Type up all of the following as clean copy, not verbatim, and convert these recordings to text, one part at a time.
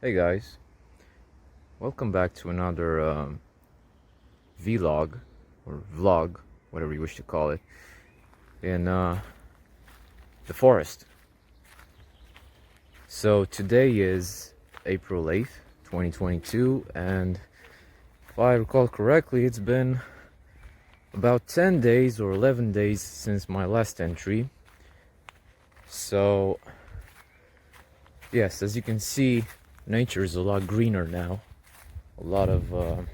Hey guys, welcome back to another vlog or vlog, whatever you wish to call it, in the forest. So today is April 8th, 2022, and if I recall correctly, it's been about 10 days or 11 days since my last entry. So, yes, as you can see, nature is a lot greener now. A lot of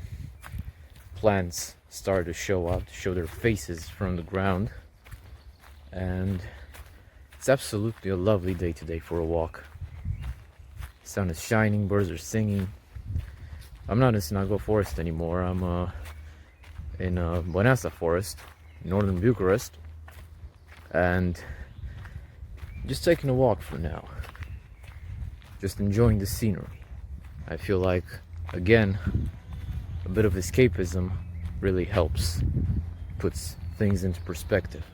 plants start to show up, to show their faces from the ground, and it's absolutely a lovely day today for a walk. The sun is shining, birds are singing. I'm not in Sinago Forest anymore. I'm in Băneasa Forest, northern Bucharest, and just taking a walk for now. Just enjoying the scenery. I feel like, again, a bit of escapism really helps, puts things into perspective.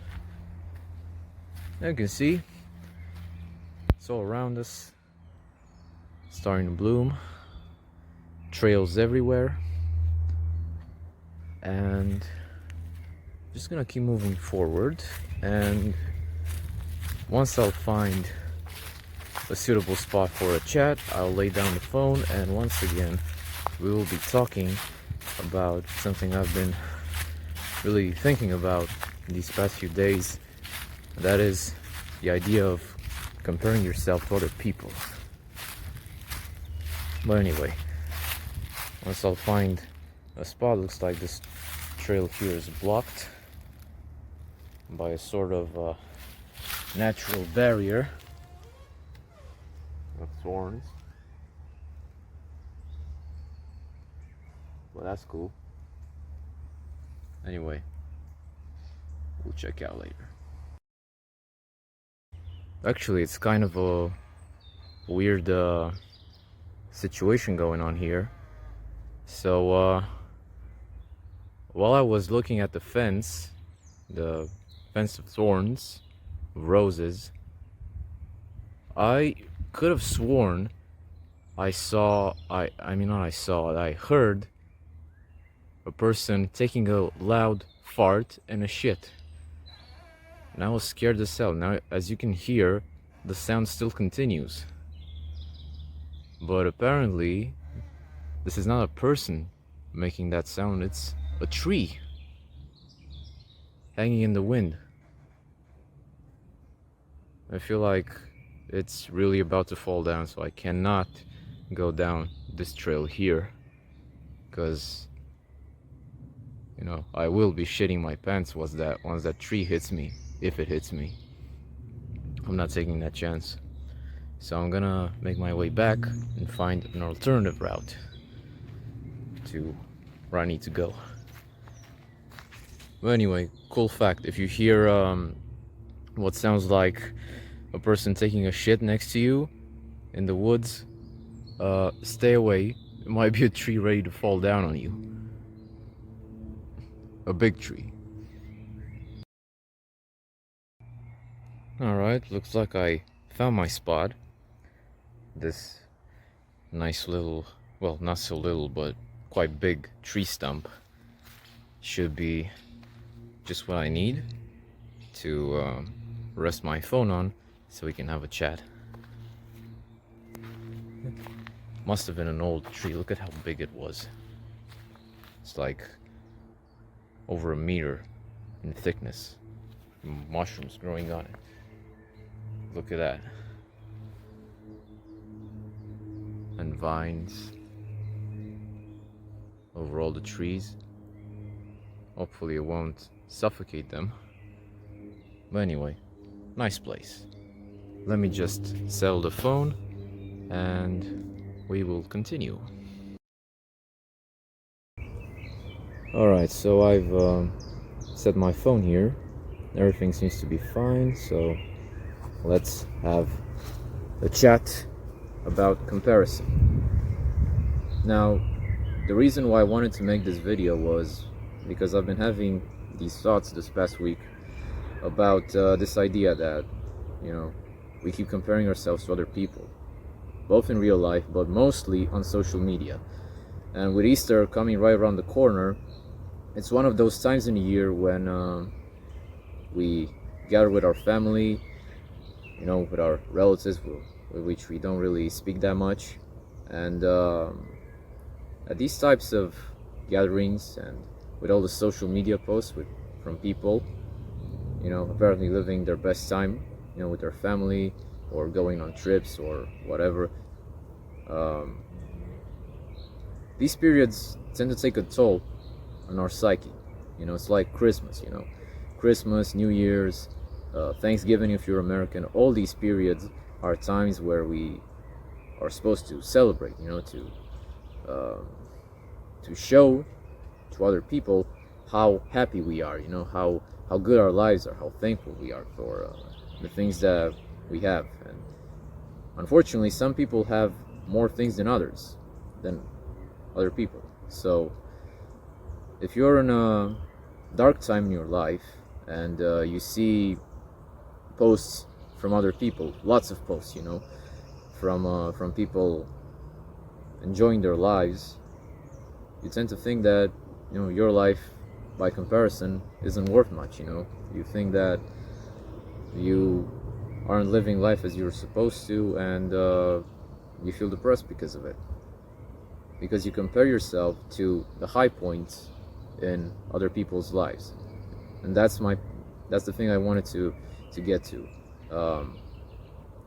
Now you can see it's all around us, starting to bloom, trails everywhere, and just gonna keep moving forward, and once I'll find a suitable spot for a chat, I'll lay down the phone, and once again we will be talking about something I've been really thinking about these past few days. That is the idea of comparing yourself to other people. But anyway, once I'll find a spot, looks like this trail here is blocked by a sort of natural barrier of thorns. Well, that's cool. Anyway, we'll check out later. Actually, it's kind of a weird situation going on here. So, while I was looking at the fence of thorns, of roses, I could have sworn I heard a person taking a loud fart and a shit. And I was scared as hell. Now, as you can hear, the sound still continues. But apparently, this is not a person making that sound, it's a tree hanging in the wind. I feel like it's really about to fall down, so I cannot go down this trail here, because I will be shitting my pants once that tree hits me. If it hits me, I'm not taking that chance. So I'm gonna make my way back and find an alternative route to where I need to go. But anyway, cool fact, if you hear what sounds like a person taking a shit next to you in the woods, stay away. It might be a tree ready to fall down on you. A big tree. Alright, looks like I found my spot. This nice little, well, not so little, but quite big tree stump should be just what I need to rest my phone on so we can have a chat. Must have been an old tree. Look at how big it was. It's like over a meter in thickness. Mushrooms growing on it. Look at that. And vines over all the trees. Hopefully it won't suffocate them. But anyway, nice place. Let me just settle the phone and we will continue. Alright, so I've set my phone here. Everything seems to be fine, so let's have a chat about comparison. Now, the reason why I wanted to make this video was because I've been having these thoughts this past week about this idea that, we keep comparing ourselves to other people. both in real life, but mostly on social media. And with Easter coming right around the corner, it's one of those times in the year when we gather with our family, with our relatives with which we don't really speak that much. And at these types of gatherings and with all the social media posts from people, apparently living their best time, with their family or going on trips or whatever, these periods tend to take a toll on our psyche. It's like Christmas, Christmas, New Year's, Thanksgiving if you're American. All these periods are times where we are supposed to celebrate, to show to other people how happy we are, how good our lives are, how thankful we are for the things that we have. And unfortunately, some people have more things than other people. So if you're in a dark time in your life and you see posts from other people, lots of posts, from people enjoying their lives, you tend to think that your life by comparison isn't worth much. You think that you aren't living life as you're supposed to, and you feel depressed because of it, because you compare yourself to the high points in other people's lives. And that's the thing I wanted to get to.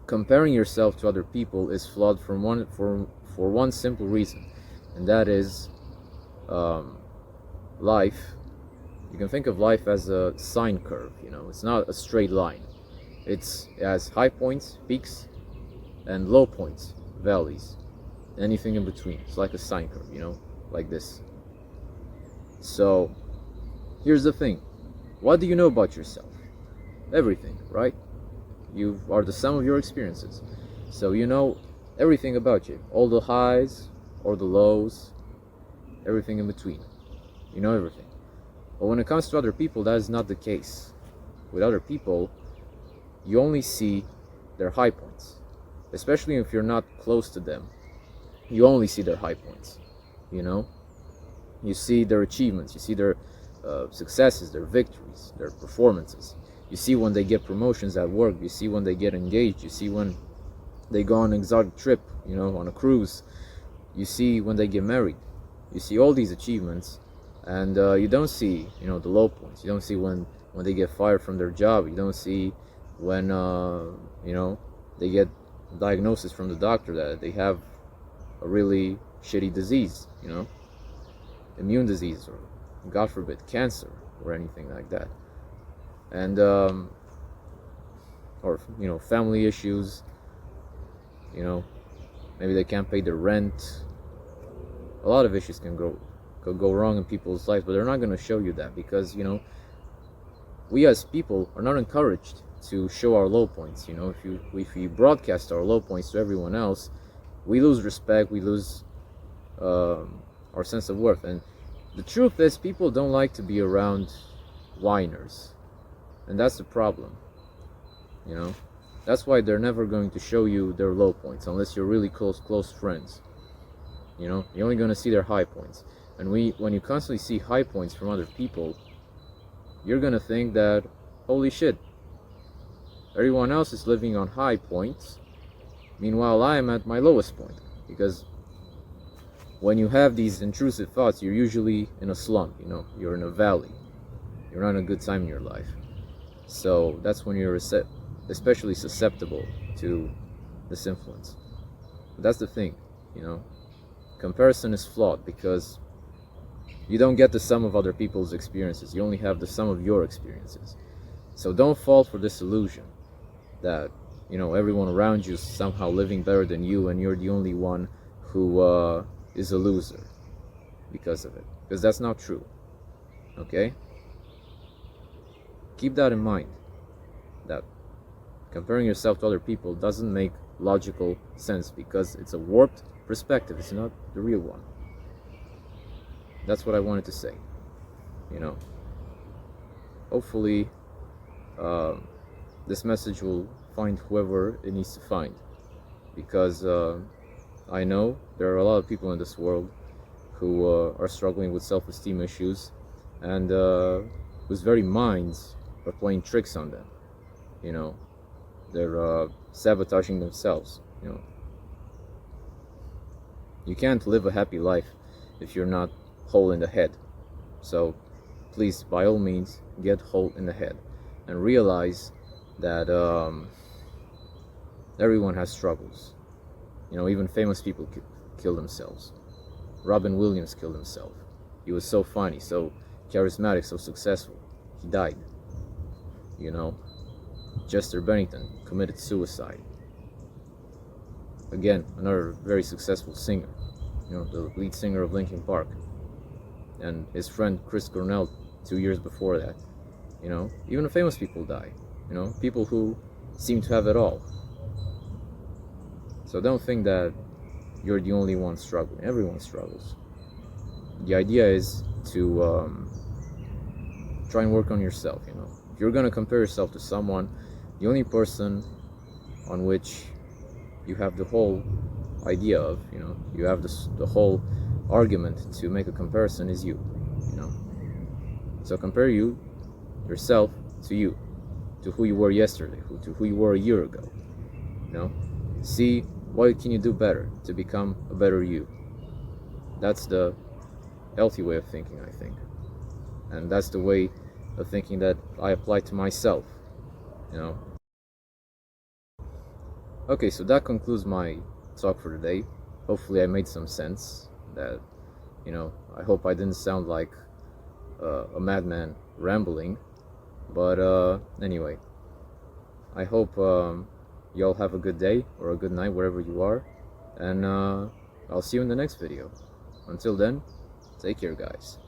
Comparing yourself to other people is flawed for one simple reason, and that is life. You can think of life as a sine curve. It's not a straight line. It has high points, peaks, and low points, valleys, anything in between. It's like a sine curve, like this. So here's the thing: what do you know about yourself? Everything, right? You are the sum of your experiences, so you know everything about you, all the highs or the lows, everything in between. You know everything. But when it comes to other people, that is not the case. With other people, you only see their high points, especially if you're not close to them. You only see their high points. You see their achievements, you see their successes, their victories, their performances. You see when they get promotions at work, you see when they get engaged, you see when they go on an exotic trip, on a cruise, you see when they get married. You see all these achievements, and you don't see, the low points. You don't see when they get fired from their job. You don't see when, they get diagnosis from the doctor that they have a really shitty disease, immune disease, or God forbid, cancer, or anything like that. And or family issues, maybe they can't pay their rent. A lot of issues can go wrong in people's lives, but they're not going to show you that, because we as people are not encouraged to show our low points. If we broadcast our low points to everyone else, we lose respect, we lose our sense of worth. And the truth is, people don't like to be around whiners, and that's the problem. That's why they're never going to show you their low points unless you're really close friends. You're only going to see their high points. And when you constantly see high points from other people, you're going to think that, holy shit, everyone else is living on high points, meanwhile I am at my lowest point. Because when you have these intrusive thoughts, you're usually in a slump, you're in a valley, you're not in a good time in your life. So that's when you're especially susceptible to this influence. But that's the thing, comparison is flawed, because you don't get the sum of other people's experiences. You only have the sum of your experiences. So don't fall for this illusion that everyone around you is somehow living better than you, and you're the only one who is a loser because of it, because that's not true. Okay, keep that in mind, that comparing yourself to other people doesn't make logical sense, because it's a warped perspective. It's not the real one. That's what I wanted to say. Hopefully this message will find whoever it needs to find, because I know there are a lot of people in this world who are struggling with self-esteem issues, and whose very minds are playing tricks on them. You know, they're sabotaging themselves. You know, you can't live a happy life if you're not whole in the head. So please, by all means, get whole in the head and realize that everyone has struggles. You know, even famous people kill themselves. Robin Williams killed himself. He was so funny, so charismatic, so successful. He died. You know, Chester Bennington committed suicide. Again, another very successful singer. You know, the lead singer of Linkin Park. And his friend Chris Cornell 2 years before that. You know, even famous people die. You know, people who seem to have it all. So don't think that you're the only one struggling. Everyone struggles. The idea is to try and work on yourself. You know, if you're gonna compare yourself to someone, the only person on which you have the whole idea of, you know, you have the whole argument to make a comparison is you. You know, so compare yourself to you, to who you were yesterday, to who you were a year ago. You know, see what can you do better to become a better you. That's the healthy way of thinking, I think, and that's the way of thinking that I apply to myself. You know. Okay, so that concludes my talk for today. Hopefully I made some sense. That, you know, I hope I didn't sound like a madman rambling. But anyway, I hope y'all have a good day or a good night wherever you are, and I'll see you in the next video. Until then, take care, guys.